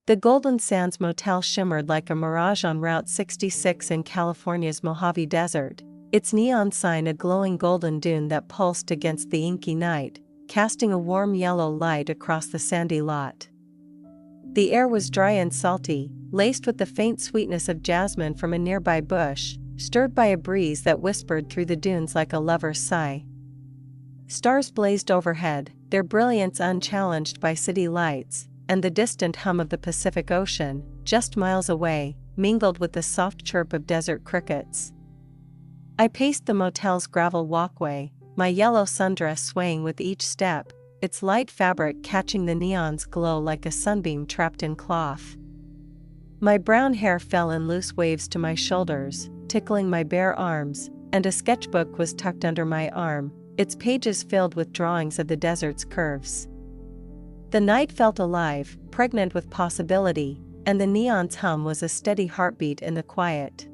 The Golden Sands Motel shimmered like a mirage on Route 66 in California's Mojave Desert, its neon sign a glowing golden dune that pulsed against the inky night, casting a warm yellow light across the sandy lot. The air was dry and salty, laced with the faint sweetness of jasmine from a nearby bush, stirred by a breeze that whispered through the dunes like a lover's sigh. Stars blazed overhead, their brilliance unchallenged by city lights, and the distant hum of the Pacific Ocean, just miles away, mingled with the soft chirp of desert crickets. I paced the motel's gravel walkway, my yellow sundress swaying with each step, its light fabric catching the neon's glow like a sunbeam trapped in cloth. My brown hair fell in loose waves to my shoulders, tickling my bare arms, and a sketchbook was tucked under my arm, its pages filled with drawings of the desert's curves. The night felt alive, pregnant with possibility, and the neon's hum was a steady heartbeat in the quiet.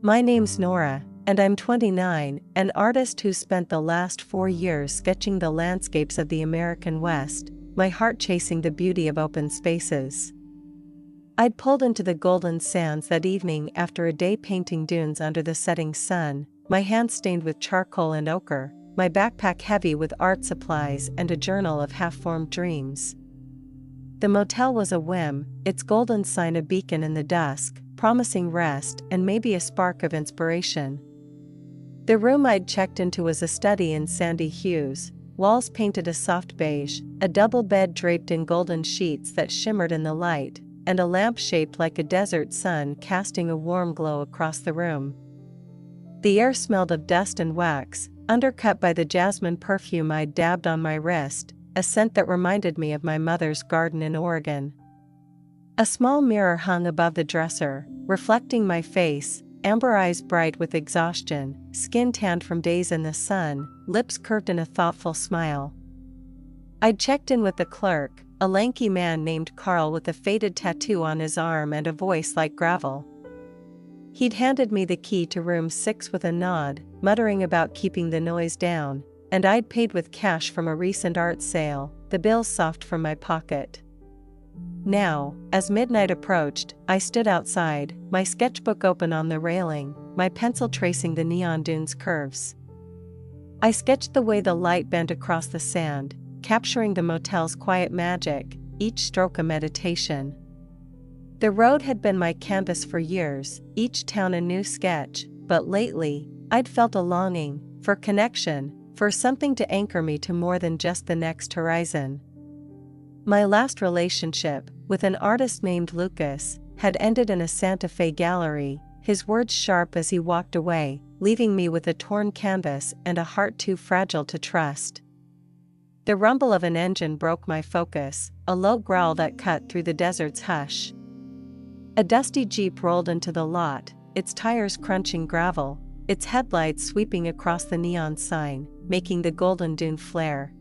My name's Nora, and I'm 29, an artist who spent the last 4 years sketching the landscapes of the American West, my heart chasing the beauty of open spaces. I'd pulled into the Golden Sands that evening after a day painting dunes under the setting sun, my hands stained with charcoal and ochre, my backpack heavy with art supplies and a journal of half-formed dreams. The motel was a whim, its golden sign a beacon in the dusk, promising rest and maybe a spark of inspiration. The room I'd checked into was a study in sandy hues, walls painted a soft beige, a double bed draped in golden sheets that shimmered in the light, and a lamp shaped like a desert sun casting a warm glow across the room. The air smelled of dust and wax, undercut by the jasmine perfume I'd dabbed on my wrist, a scent that reminded me of my mother's garden in Oregon. A small mirror hung above the dresser, reflecting my face, amber eyes bright with exhaustion, skin tanned from days in the sun, lips curved in a thoughtful smile. I'd checked in with the clerk, a lanky man named Carl with a faded tattoo on his arm and a voice like gravel. He'd handed me the key to room 6 with a nod, muttering about keeping the noise down, and I'd paid with cash from a recent art sale, the bills soft from my pocket. Now, as midnight approached, I stood outside, my sketchbook open on the railing, my pencil tracing the neon dune's curves. I sketched the way the light bent across the sand, capturing the motel's quiet magic, each stroke a meditation. The road had been my canvas for years, each town a new sketch, but lately, I'd felt a longing, for connection, for something to anchor me to more than just the next horizon. My last relationship, with an artist named Lucas, had ended in a Santa Fe gallery, his words sharp as he walked away, leaving me with a torn canvas and a heart too fragile to trust. The rumble of an engine broke my focus, a low growl that cut through the desert's hush. A dusty Jeep rolled into the lot, its tires crunching gravel, its headlights sweeping across the neon sign, making the golden dune flare.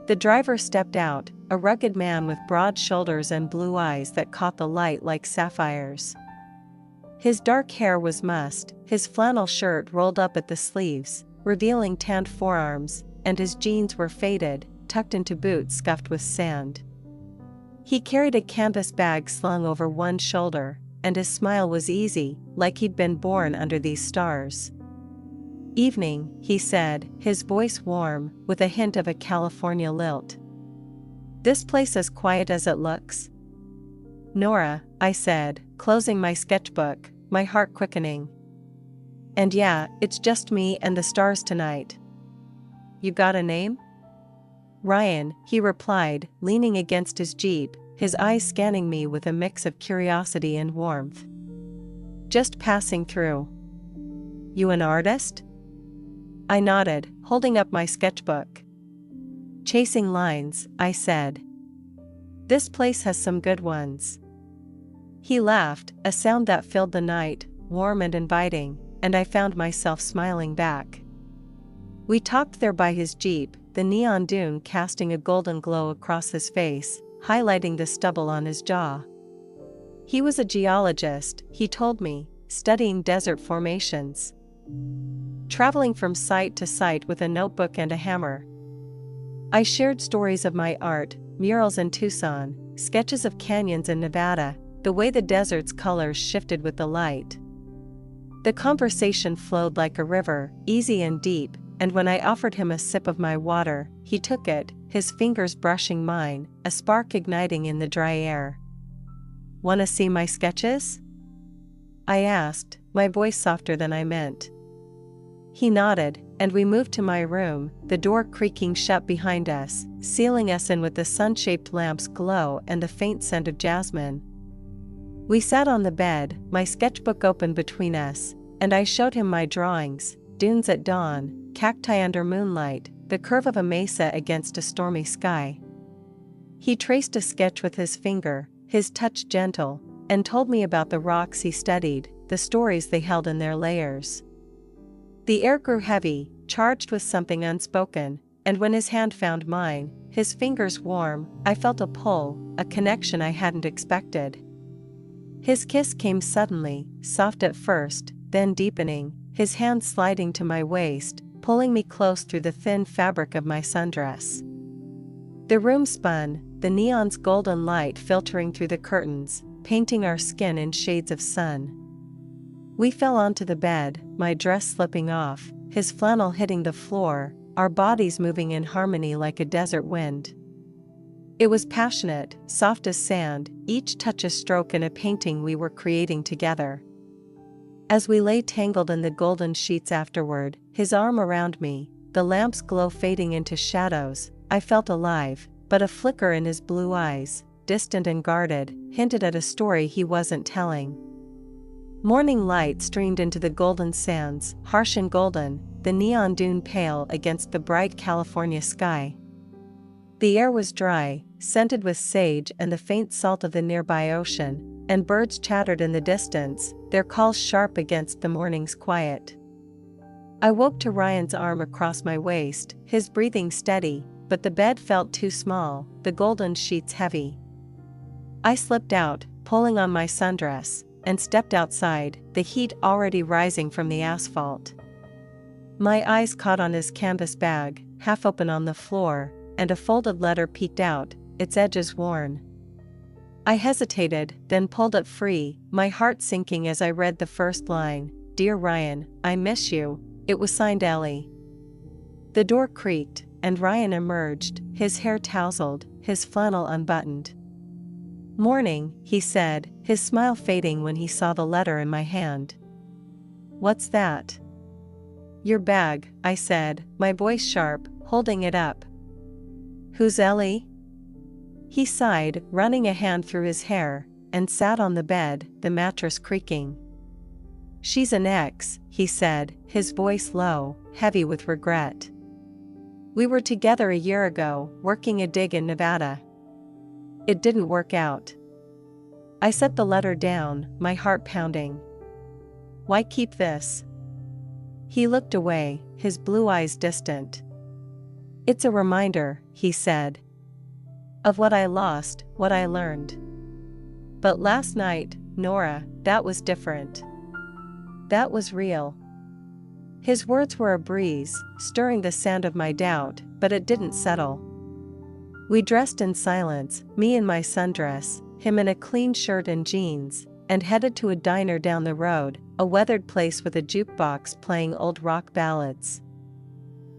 The driver stepped out, a rugged man with broad shoulders and blue eyes that caught the light like sapphires. His dark hair was mussed, his flannel shirt rolled up at the sleeves, revealing tanned forearms, and his jeans were faded, tucked into boots scuffed with sand. He carried a canvas bag slung over one shoulder, and his smile was easy, like he'd been born under these stars. "Evening," he said, his voice warm, with a hint of a California lilt. "This place as quiet as it looks?" "Nora," I said, closing my sketchbook, my heart quickening. "And yeah, it's just me and the stars tonight." "You got a name?" "Ryan," he replied, leaning against his Jeep, his eyes scanning me with a mix of curiosity and warmth. "Just passing through." "You an artist?" I nodded, holding up my sketchbook. "Chasing lines," I said. "This place has some good ones." He laughed, a sound that filled the night, warm and inviting, and I found myself smiling back. We talked there by his Jeep, the neon dune casting a golden glow across his face, highlighting the stubble on his jaw. He was a geologist, he told me, studying desert formations. Traveling from site to site with a notebook and a hammer. I shared stories of my art, murals in Tucson, sketches of canyons in Nevada, the way the desert's colors shifted with the light. The conversation flowed like a river, easy and deep, and when I offered him a sip of my water, he took it, his fingers brushing mine, a spark igniting in the dry air. "Wanna see my sketches?" I asked, my voice softer than I meant. He nodded, and we moved to my room, the door creaking shut behind us, sealing us in with the sun-shaped lamp's glow and the faint scent of jasmine. We sat on the bed, my sketchbook open between us, and I showed him my drawings: dunes at dawn, cacti under moonlight, the curve of a mesa against a stormy sky. He traced a sketch with his finger, his touch gentle, and told me about the rocks he studied, the stories they held in their layers. The air grew heavy, charged with something unspoken, and when his hand found mine, his fingers warm, I felt a pull, a connection I hadn't expected. His kiss came suddenly, soft at first, then deepening, his hand sliding to my waist, pulling me close through the thin fabric of my sundress. The room spun, the neon's golden light filtering through the curtains, painting our skin in shades of sun. We fell onto the bed, my dress slipping off, his flannel hitting the floor, our bodies moving in harmony like a desert wind. It was passionate, soft as sand, each touch a stroke in a painting we were creating together. As we lay tangled in the golden sheets afterward, his arm around me, the lamp's glow fading into shadows, I felt alive, but a flicker in his blue eyes, distant and guarded, hinted at a story he wasn't telling. Morning light streamed into the Golden Sands, harsh and golden, the neon dune pale against the bright California sky. The air was dry, scented with sage and the faint salt of the nearby ocean, and birds chattered in the distance, their calls sharp against the morning's quiet. I woke to Ryan's arm across my waist, his breathing steady, but the bed felt too small, the golden sheets heavy. I slipped out, pulling on my sundress, and stepped outside, the heat already rising from the asphalt. My eyes caught on his canvas bag, half open on the floor, and a folded letter peeked out, its edges worn. I hesitated, then pulled it free, my heart sinking as I read the first line: "Dear Ryan, I miss you." It was signed Ellie. The door creaked, and Ryan emerged, his hair tousled, his flannel unbuttoned. "Morning," he said, his smile fading when he saw the letter in my hand. "What's that?" "Your bag," I said, my voice sharp, holding it up. "Who's Ellie?" He sighed, running a hand through his hair, and sat on the bed, the mattress creaking. "She's an ex," he said, his voice low, heavy with regret. "We were together a year ago, working a dig in Nevada. It didn't work out." I set the letter down, my heart pounding. "Why keep this?" He looked away, his blue eyes distant. "It's a reminder," he said, "of what I lost, what I learned. But last night, Nora, that was different. That was real." His words were a breeze, stirring the sand of my doubt, but it didn't settle. We dressed in silence, me in my sundress, him in a clean shirt and jeans, and headed to a diner down the road, a weathered place with a jukebox playing old rock ballads.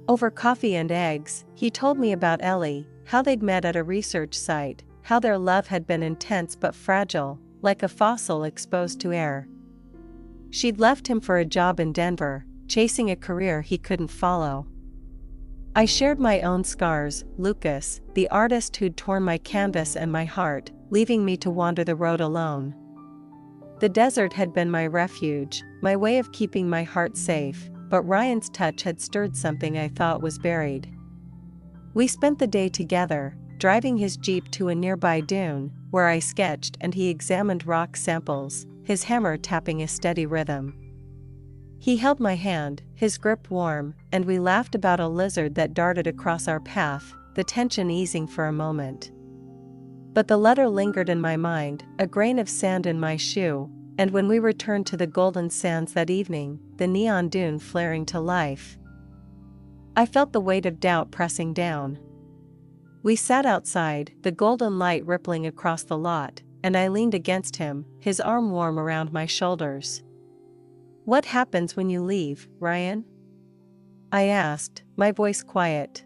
Over coffee and eggs, he told me about Ellie, how they'd met at a research site, how their love had been intense but fragile, like a fossil exposed to air. She'd left him for a job in Denver, chasing a career he couldn't follow. I shared my own scars, Lucas, the artist who'd torn my canvas and my heart, leaving me to wander the road alone. The desert had been my refuge, my way of keeping my heart safe, but Ryan's touch had stirred something I thought was buried. We spent the day together, driving his Jeep to a nearby dune, where I sketched and he examined rock samples, his hammer tapping a steady rhythm. He held my hand, his grip warm, and we laughed about a lizard that darted across our path, the tension easing for a moment. But the letter lingered in my mind, a grain of sand in my shoe, and when we returned to the Golden Sands that evening, the neon dune flaring to life, I felt the weight of doubt pressing down. We sat outside, the golden light rippling across the lot, and I leaned against him, his arm warm around my shoulders. "What happens when you leave, Ryan?" I asked, my voice quiet.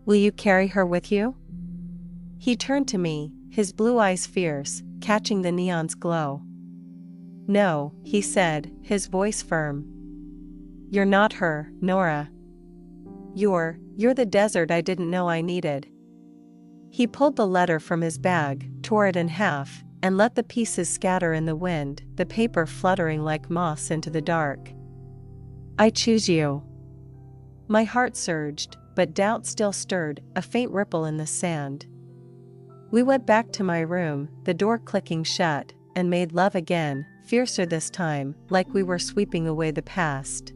"Will you carry her with you?" He turned to me, his blue eyes fierce, catching the neon's glow. "No," he said, his voice firm. "You're not her, Nora. You're the desert I didn't know I needed." He pulled the letter from his bag, tore it in half, and let the pieces scatter in the wind, the paper fluttering like moths into the dark. "I choose you." My heart surged, but doubt still stirred, a faint ripple in the sand. We went back to my room, the door clicking shut, and made love again, fiercer this time, like we were sweeping away the past.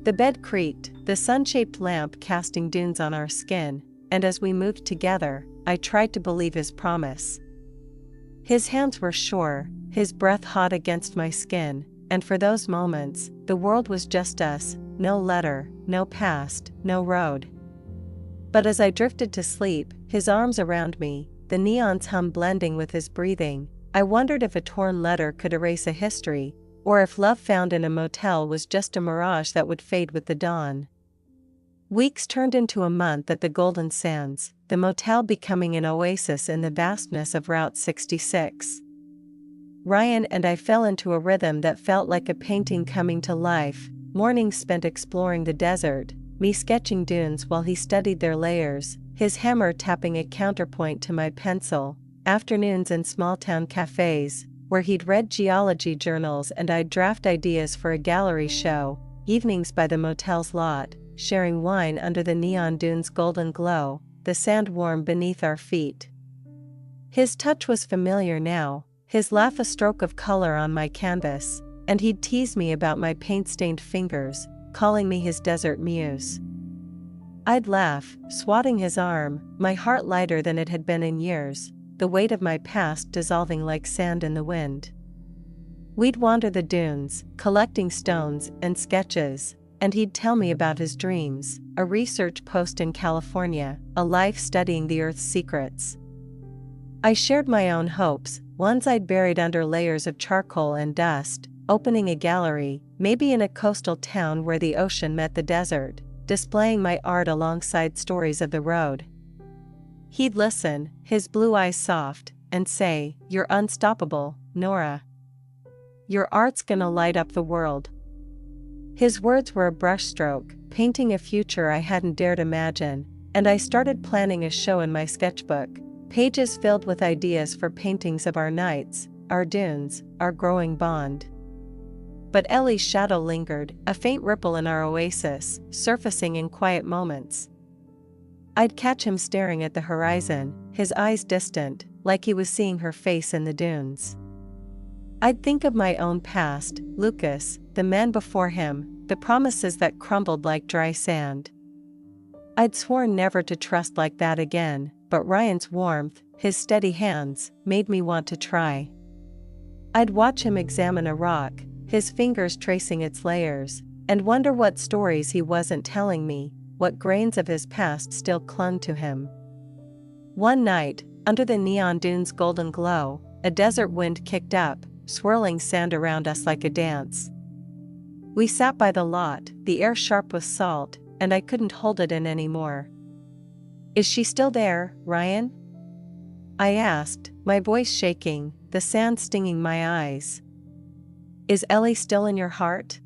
The bed creaked, the sun-shaped lamp casting dunes on our skin, and as we moved together, I tried to believe his promise. His hands were sure, his breath hot against my skin, and for those moments, the world was just us, no letter, no past, no road. But as I drifted to sleep, his arms around me, the neon's hum blending with his breathing, I wondered if a torn letter could erase a history, or if love found in a motel was just a mirage that would fade with the dawn. Weeks turned into a month at the Golden Sands, the motel becoming an oasis in the vastness of Route 66. Ryan and I fell into a rhythm that felt like a painting coming to life, mornings spent exploring the desert, me sketching dunes while he studied their layers, his hammer tapping a counterpoint to my pencil, afternoons in small-town cafes, where he'd read geology journals and I'd draft ideas for a gallery show, evenings by the motel's lot, sharing wine under the neon dunes' golden glow, the sand warm beneath our feet. His touch was familiar now, his laugh a stroke of color on my canvas, and he'd tease me about my paint-stained fingers, calling me his desert muse. I'd laugh, swatting his arm, my heart lighter than it had been in years, the weight of my past dissolving like sand in the wind. We'd wander the dunes, collecting stones and sketches, and he'd tell me about his dreams, a research post in California, a life studying the Earth's secrets. I shared my own hopes, ones I'd buried under layers of charcoal and dust, opening a gallery, maybe in a coastal town where the ocean met the desert, displaying my art alongside stories of the road. He'd listen, his blue eyes soft, and say, "You're unstoppable, Nora. Your art's gonna light up the world." His words were a brushstroke, painting a future I hadn't dared imagine, and I started planning a show in my sketchbook, pages filled with ideas for paintings of our nights, our dunes, our growing bond. But Ellie's shadow lingered, a faint ripple in our oasis, surfacing in quiet moments. I'd catch him staring at the horizon, his eyes distant, like he was seeing her face in the dunes. I'd think of my own past, Lucas, the man before him, the promises that crumbled like dry sand. I'd sworn never to trust like that again, but Ryan's warmth, his steady hands, made me want to try. I'd watch him examine a rock, his fingers tracing its layers, and wonder what stories he wasn't telling me, what grains of his past still clung to him. One night, under the neon dunes' golden glow, a desert wind kicked up, swirling sand around us like a dance. We sat by the lot, the air sharp with salt, and I couldn't hold it in anymore. "Is she still there, Ryan?" I asked, my voice shaking, the sand stinging my eyes. "Is Ellie still in your heart?"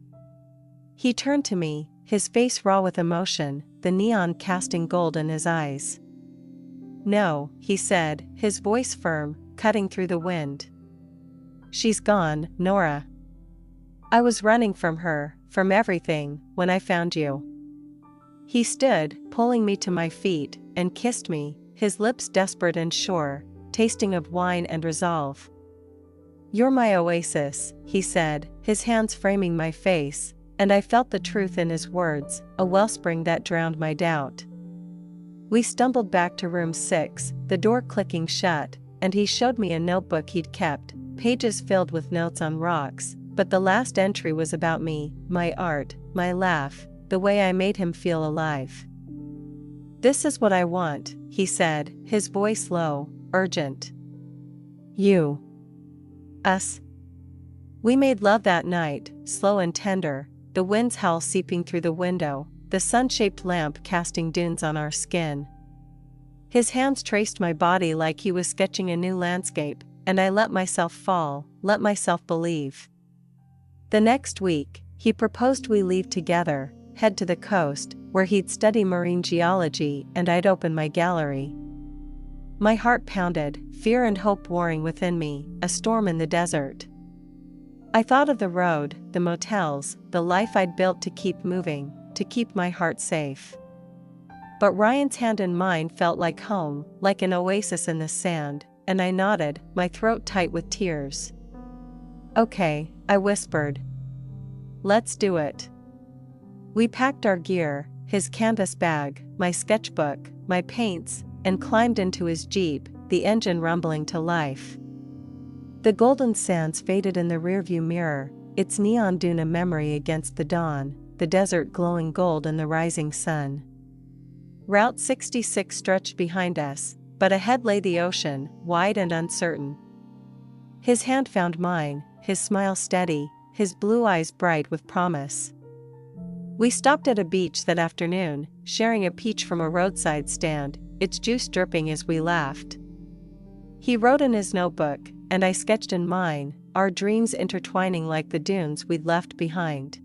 He turned to me, his face raw with emotion, the neon casting gold in his eyes. "No," he said, his voice firm, cutting through the wind. "She's gone, Nora. I was running from her, from everything, when I found you." He stood, pulling me to my feet, and kissed me, his lips desperate and sure, tasting of wine and resolve. "You're my oasis," he said, his hands framing my face, and I felt the truth in his words, a wellspring that drowned my doubt. We stumbled back to room 6, the door clicking shut, and he showed me a notebook he'd kept, pages filled with notes on rocks, but the last entry was about me, my art, my laugh, the way I made him feel alive. "This is what I want," he said, his voice low, urgent. "You. Us." We made love that night, slow and tender, the wind's howl seeping through the window, the sun-shaped lamp casting dunes on our skin. His hands traced my body like he was sketching a new landscape, and I let myself fall, let myself believe. The next week, he proposed we leave together, head to the coast, where he'd study marine geology and I'd open my gallery. My heart pounded, fear and hope warring within me, a storm in the desert. I thought of the road, the motels, the life I'd built to keep moving, to keep my heart safe. But Ryan's hand in mine felt like home, like an oasis in the sand, and I nodded, my throat tight with tears. "Okay," I whispered. "Let's do it." We packed our gear, his canvas bag, my sketchbook, my paints, and climbed into his Jeep, the engine rumbling to life. The Golden Sands faded in the rearview mirror, its neon dune a memory against the dawn, the desert glowing gold in the rising sun. Route 66 stretched behind us, but ahead lay the ocean, wide and uncertain. His hand found mine, his smile steady, his blue eyes bright with promise. We stopped at a beach that afternoon, sharing a peach from a roadside stand, its juice dripping as we laughed. He wrote in his notebook, and I sketched in mine, our dreams intertwining like the dunes we'd left behind.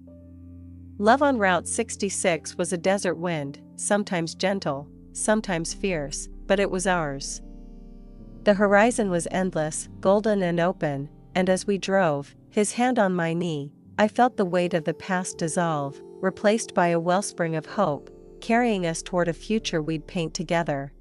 Love on Route 66 was a desert wind, sometimes gentle, sometimes fierce, but it was ours. The horizon was endless, golden and open, and as we drove, his hand on my knee, I felt the weight of the past dissolve, replaced by a wellspring of hope, carrying us toward a future we'd paint together.